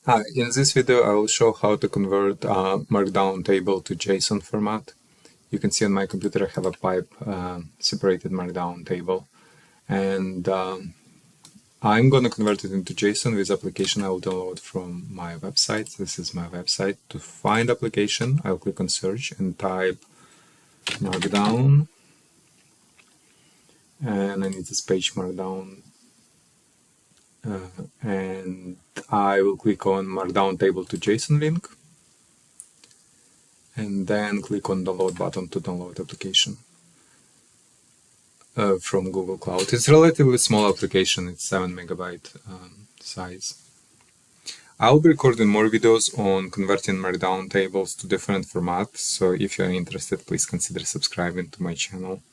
Hi, in this video I will show how to convert a Markdown table to Json format. You can see on my computer I have a pipe separated Markdown table, and I'm going to convert it into JSON with application I will download from my website. This is my website. To find application, I'll click on search and type Markdown, and I need this page Markdown. And I will click on Markdown table to JSON link, and then click on download button to download application from Google Cloud. It's a relatively small application, it's 7 megabyte size. I'll be recording more videos on converting Markdown tables to different formats, so if you're interested, please consider subscribing to my channel.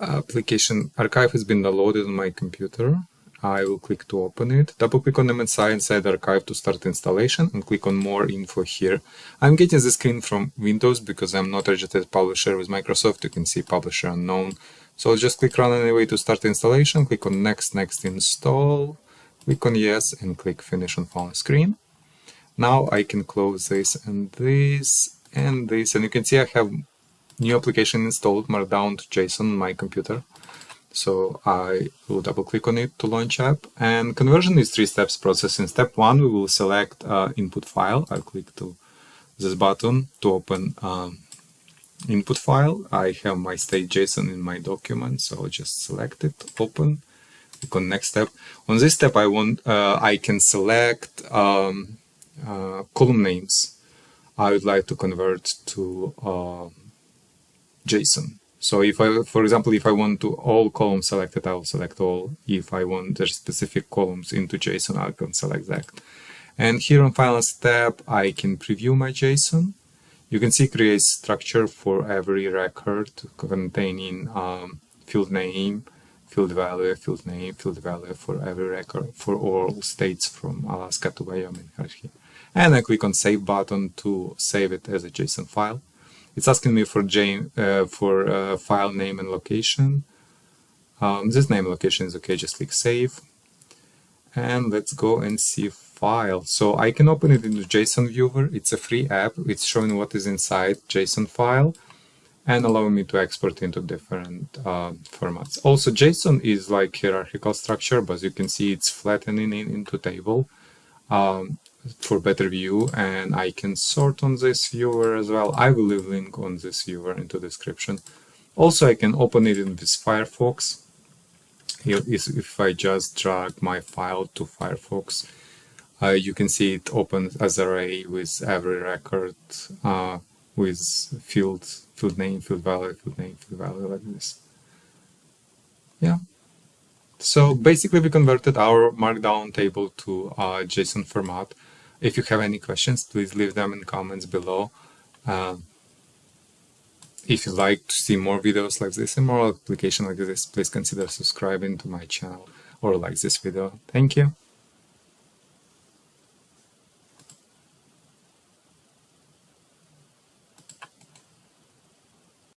Application archive has been downloaded on my computer. I will click to open it. Double click on MSI inside the archive to start installation and click on more info here. I'm getting the screen from Windows because I'm not registered publisher with Microsoft. You can see publisher unknown. So I'll just click run anyway to start the installation. Click on next install. Click on yes and click finish on full screen. Now I can close this and this and this, and you can see I have new application installed, Markdown to JSON on my computer. So I will double click on it to launch app. And conversion is 3 steps process. In step 1, we will select input file. I'll click to this button to open input file. I have my state JSON in my document, so I'll just select it, open, click on next step. On this step, I can select column names I would like to convert to JSON. So if for example, if I want to all columns selected, I will select all. If I want the specific columns into JSON, I can select that. And here on final step, I can preview my JSON. You can see create structure for every record containing field name, field value, field name, field value for every record for all states from Alaska to Wyoming. And I click on save button to save it as a JSON file. It's asking me for file name and location. This name and location is okay, just click save. And let's go and see file. So I can open it into JSON viewer. It's a free app. It's showing what is inside JSON file and allowing me to export into different formats. Also, JSON is like hierarchical structure, but as you can see, it's flattening it into table. For better view, and I can sort on this viewer as well. I will leave link on this viewer into description. Also, I can open it in this Firefox. If I just drag my file to Firefox, you can see it opens as array with every record with field name, field value, field name, field value, like this. Yeah. So basically, we converted our Markdown table to JSON format. If you have any questions, please leave them in comments below. If you'd like to see more videos like this and more applications like this, please consider subscribing to my channel or like this video. Thank you.